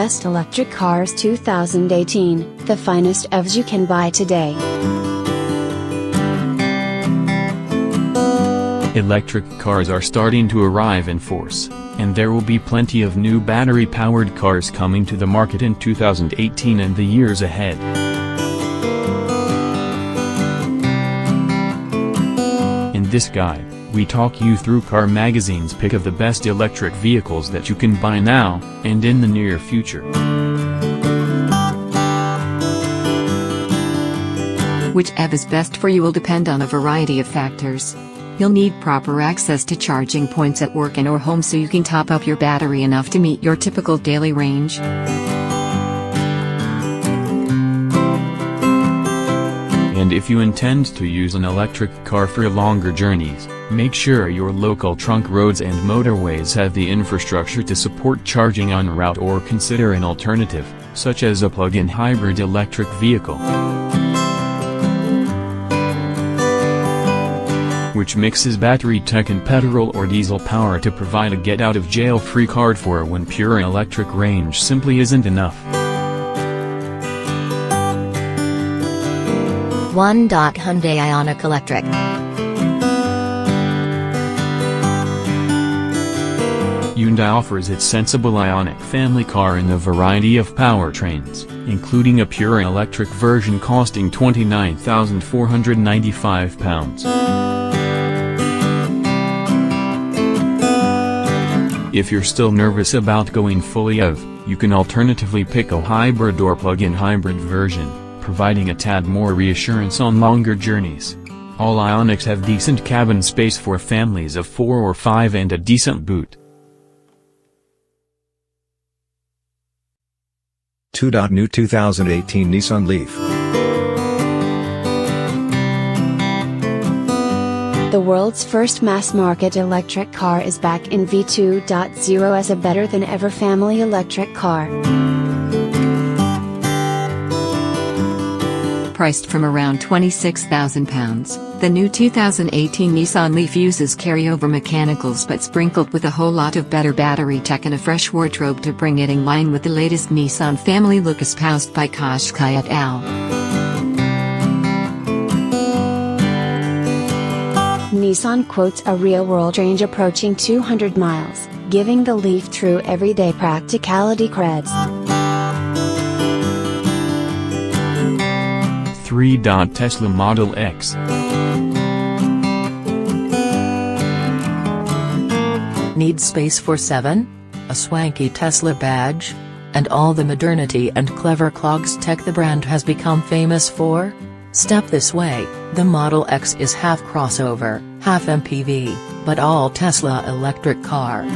Best Electric Cars 2018, the finest EVs you can buy today. Electric cars are starting to arrive in force, and there will be plenty of new battery-powered cars coming to the market in 2018 and the years ahead. In this guide, we talk you through Car Magazine's pick of the best electric vehicles that you can buy now, and in the near future. Which EV is best for you will depend on a variety of factors. You'll need proper access to charging points at work and/or home so you can top up your battery enough to meet your typical daily range. And if you intend to use an electric car for longer journeys, make sure your local trunk roads and motorways have the infrastructure to support charging en route, or consider an alternative, such as a plug-in hybrid electric vehicle, which mixes battery tech and petrol or diesel power to provide a get-out-of-jail-free card for when pure electric range simply isn't enough. 1. Hyundai Ioniq Electric. Hyundai offers its sensible Ioniq family car in a variety of powertrains, including a pure electric version costing £29,495. If you're still nervous about going fully EV, you can alternatively pick a hybrid or plug-in hybrid version, providing a tad more reassurance on longer journeys. All Ioniqs have decent cabin space for families of 4 or 5 and a decent boot. 2. New 2018 Nissan Leaf. The world's first mass-market electric car is back in V2.0 as a better-than-ever family electric car. Priced from around £26,000, the new 2018 Nissan Leaf uses carryover mechanicals but sprinkled with a whole lot of better battery tech and a fresh wardrobe to bring it in line with the latest Nissan family look espoused by Qashqai et al. Nissan quotes a real-world range approaching 200 miles, giving the Leaf true everyday practicality creds. 3. Tesla Model X. Need space for 7? A swanky Tesla badge? And all the modernity and clever clogs tech the brand has become famous for? Step this way, the Model X is half crossover, half MPV, but all Tesla electric car.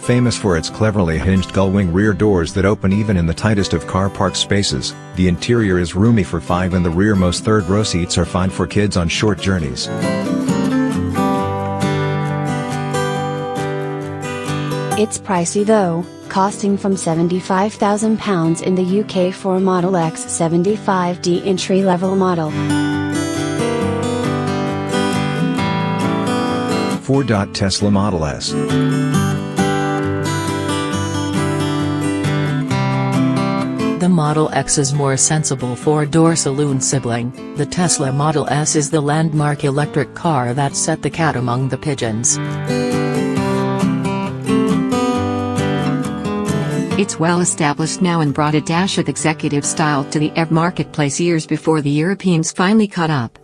Famous for its cleverly hinged gull-wing rear doors that open even in the tightest of car park spaces, the interior is roomy for 5 and the rearmost third-row seats are fine for kids on short journeys. It's pricey though, costing from £75,000 in the UK for a Model X 75D entry-level model. 4. Tesla Model S. The Model X is more sensible four-door saloon sibling. The Tesla Model S is the landmark electric car that set the cat among the pigeons. It's well established now and brought a dash of executive style to the EV marketplace years before the Europeans finally caught up.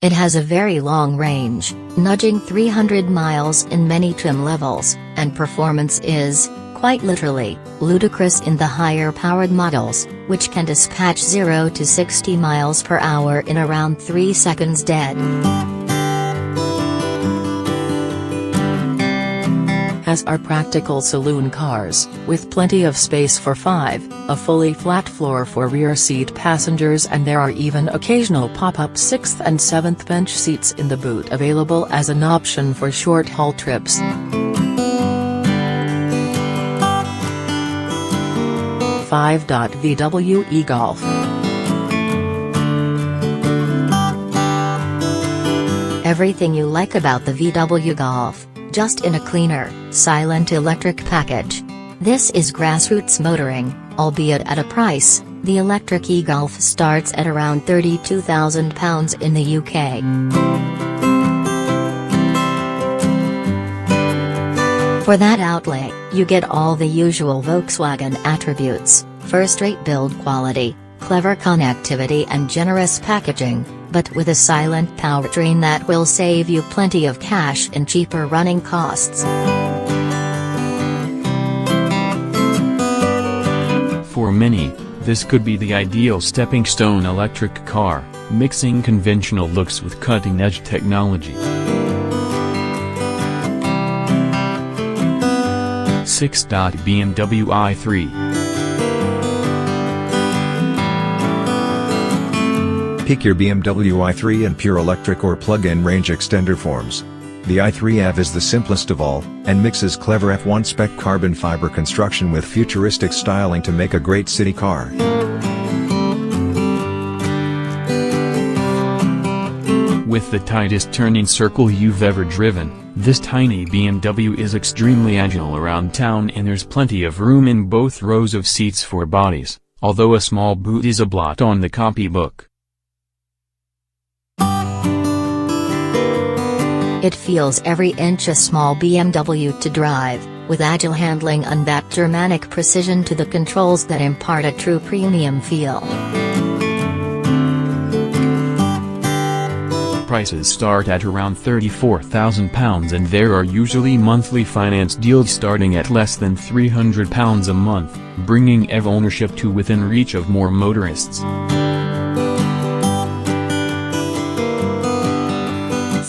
It has a very long range, nudging 300 miles in many trim levels, and performance is, quite literally, ludicrous in the higher-powered models, which can dispatch 0 to 60 miles per hour in around 3 seconds dead. As are practical saloon cars, with plenty of space for 5, a fully flat floor for rear seat passengers, and there are even occasional pop-up 6th and 7th bench seats in the boot available as an option for short-haul trips. 5. VW e-Golf. Everything you like about the VW Golf, just in a cleaner, silent electric package. This is grassroots motoring, albeit at a price. The electric e-Golf starts at around £32,000 in the UK. For that outlay, you get all the usual Volkswagen attributes: first-rate build quality, clever connectivity and generous packaging, but with a silent powertrain that will save you plenty of cash and cheaper running costs. For many, this could be the ideal stepping stone electric car, mixing conventional looks with cutting-edge technology. 6. BMW i3. Pick your BMW i3 in pure electric or plug-in range extender forms. The i3 EV is the simplest of all, and mixes clever F1 spec carbon fiber construction with futuristic styling to make a great city car. With the tightest turning circle you've ever driven, this tiny BMW is extremely agile around town, and there's plenty of room in both rows of seats for bodies, although a small boot is a blot on the copybook. It feels every inch a small BMW to drive, with agile handling and that Germanic precision to the controls that impart a true premium feel. Prices start at around £34,000, and there are usually monthly finance deals starting at less than £300 a month, bringing EV ownership to within reach of more motorists.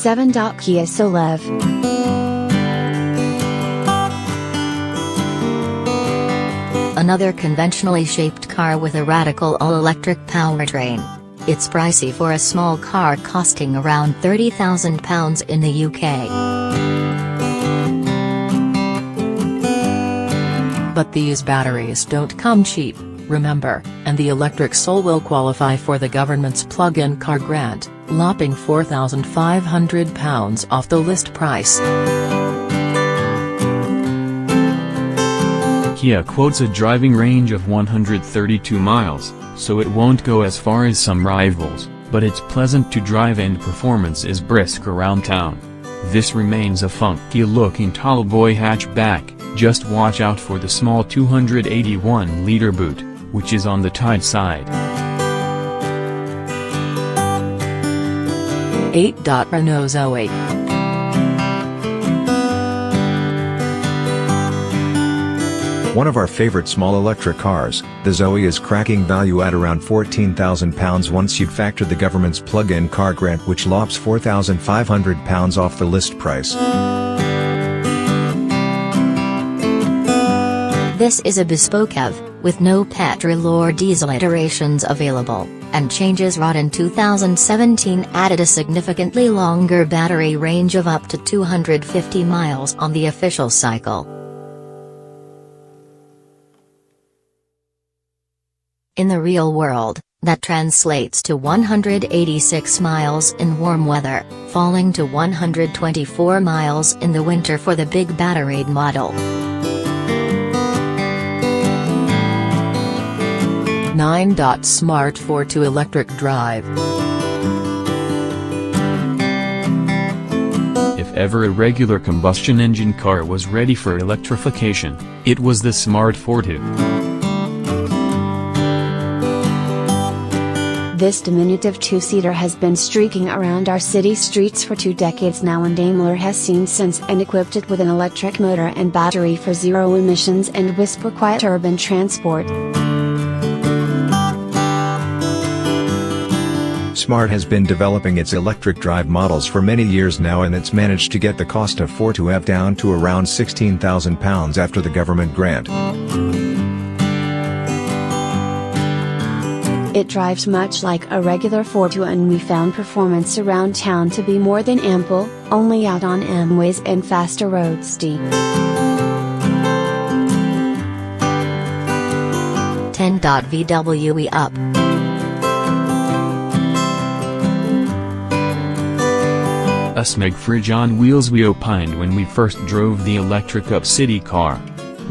7. Kia Solev. Another conventionally shaped car with a radical all-electric powertrain. It's pricey for a small car, costing around £30,000 in the UK. But these batteries don't come cheap, remember, and the electric Soul will qualify for the government's plug-in car grant, lopping £4,500 off the list price. Kia quotes a driving range of 132 miles, so it won't go as far as some rivals, but it's pleasant to drive and performance is brisk around town. This remains a funky-looking tall boy hatchback. Just watch out for the small 281-liter boot, which is on the tight side. 8. Renault Zoe. One of our favorite small electric cars, the Zoe is cracking value at around £14,000 once you factor the government's plug-in car grant, which lops £4,500 off the list price. This is a bespoke EV, with no petrol or diesel iterations available, and changes wrought in 2017 added a significantly longer battery range of up to 250 miles on the official cycle. In the real world, that translates to 186 miles in warm weather, falling to 124 miles in the winter for the big batteried model. 9. Smart Fortwo electric drive. If ever a regular combustion engine car was ready for electrification, it was the Smart Fortwo. This diminutive two-seater has been streaking around our city streets for 2 decades now, and Daimler has seen since and equipped it with an electric motor and battery for zero emissions and whisper-quiet urban transport. Smart has been developing its electric drive models for many years now, and it's managed to get the cost of Fortwo EV down to around £16,000 after the government grant. It drives much like a regular Fortwo, and we found performance around town to be more than ample, only out on M-ways and faster roads. 10. VW Up. A Meg-Fridge on wheels, we opined when we first drove the electric Up City car.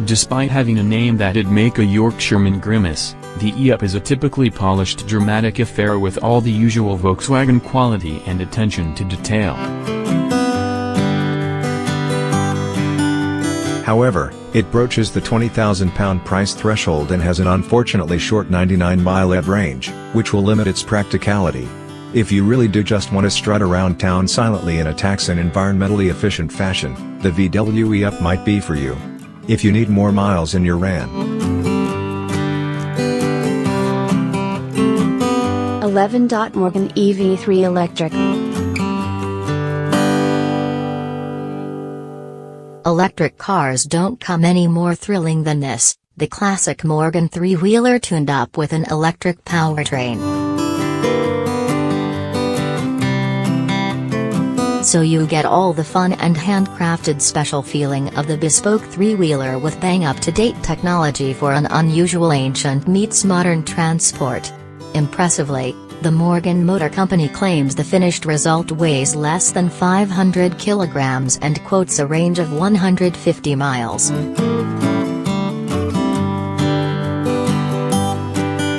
Despite having a name that'd make a Yorkshireman grimace, the E-Up is a typically polished dramatic affair with all the usual Volkswagen quality and attention to detail. However, it broaches the £20,000 price threshold and has an unfortunately short 99-mile EV range, which will limit its practicality. If you really do just want to strut around town silently in a tax and environmentally efficient fashion, the VW E-Up might be for you. If you need more miles in your Ram. 11. Morgan EV3 Electric. Electric cars don't come any more thrilling than this, the classic Morgan three-wheeler tuned up with an electric powertrain. So you get all the fun and handcrafted special feeling of the bespoke three-wheeler with bang up-to-date technology for an unusual ancient meets modern transport. Impressively, the Morgan Motor Company claims the finished result weighs less than 500 kilograms and quotes a range of 150 miles.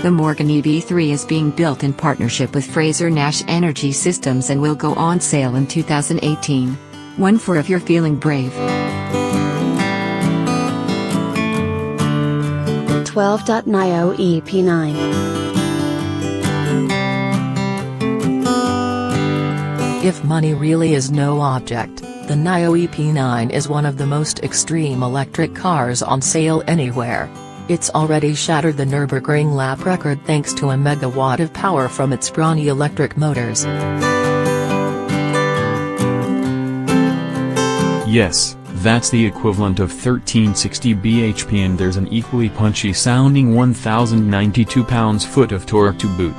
The Morgan EV3 is being built in partnership with Fraser-Nash Energy Systems and will go on sale in 2018. One for if you're feeling brave. 12. NIO EP9. If money really is no object, the NIO EP9 is one of the most extreme electric cars on sale anywhere. It's already shattered the Nürburgring lap record thanks to a megawatt of power from its brawny electric motors. Yes, that's the equivalent of 1360 bhp, and there's an equally punchy sounding 1092 pounds-foot of torque to boot.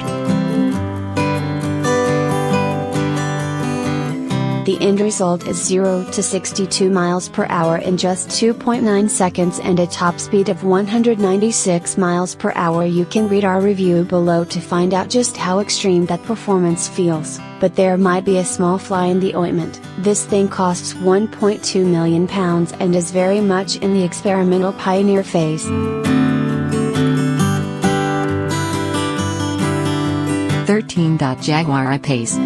The end result is 0 to 62 miles per hour in just 2.9 seconds and a top speed of 196 miles per hour. You can read our review below to find out just how extreme that performance feels, but there might be a small fly in the ointment. This thing costs £1.2 million and is very much in the experimental pioneer phase. 13. Jaguar I-Pace.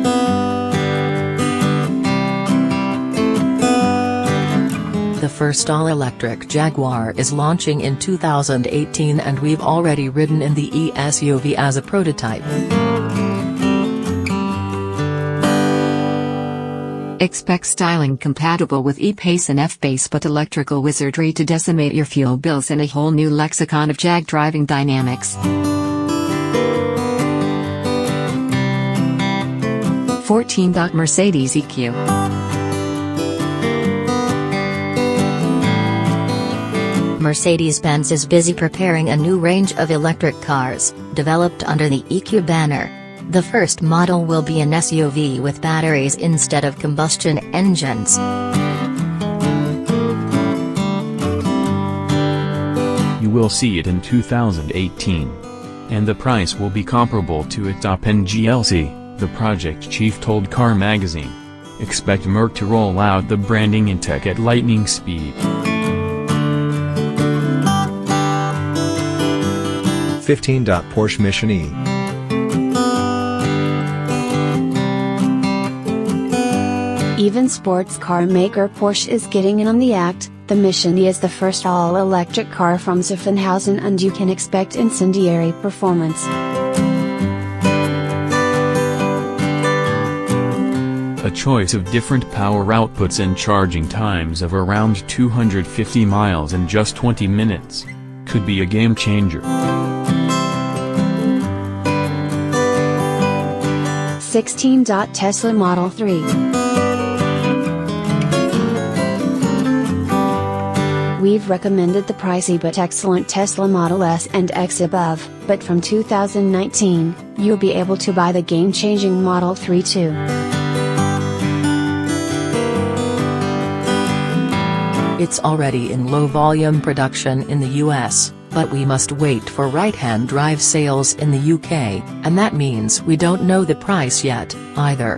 The first all-electric Jaguar is launching in 2018 and we've already ridden in the e-SUV as a prototype. Expect styling compatible with E-Pace and F-Pace but electrical wizardry to decimate your fuel bills and a whole new lexicon of Jag driving dynamics. 14. Mercedes EQ. Mercedes-Benz is busy preparing a new range of electric cars, developed under the EQ banner. The first model will be an SUV with batteries instead of combustion engines. You will see it in 2018. And the price will be comparable to its top-end GLC, the project chief told Car Magazine. Expect Merc to roll out the branding and tech at lightning speed. 15. Porsche Mission E. Even sports car maker Porsche is getting in on the act. The Mission E is the first all-electric car from Zuffenhausen and you can expect incendiary performance. A choice of different power outputs and charging times of around 250 miles in just 20 minutes. Could be a game changer. 16. Tesla Model 3. We've recommended the pricey but excellent Tesla Model S and X above, but from 2019, you'll be able to buy the game-changing Model 3 too. It's already in low-volume production in the US, but we must wait for right-hand drive sales in the UK, and that means we don't know the price yet, either.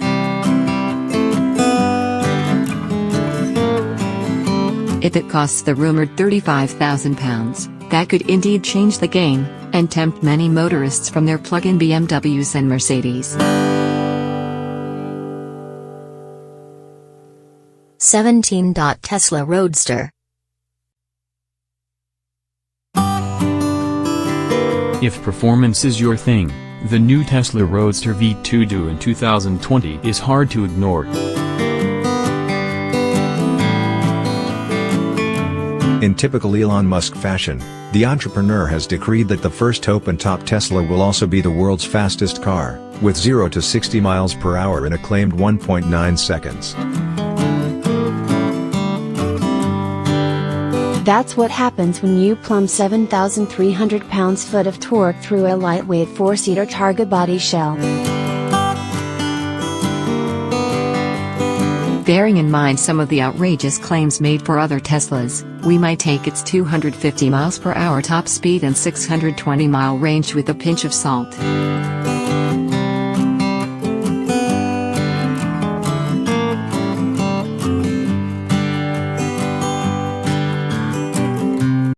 If it costs the rumored £35,000, that could indeed change the game, and tempt many motorists from their plug-in BMWs and Mercedes. 17. Tesla Roadster. If performance is your thing, the new Tesla Roadster V2 due in 2020 is hard to ignore. In typical Elon Musk fashion, the entrepreneur has decreed that the first open-top Tesla will also be the world's fastest car, with 0 to 60 miles per hour in a claimed 1.9 seconds. That's what happens when you plumb 7,300 pounds-foot of torque through a lightweight 4-seater Targa body shell. Bearing in mind some of the outrageous claims made for other Teslas, we might take its 250 miles per hour top speed and 620-mile range with a pinch of salt.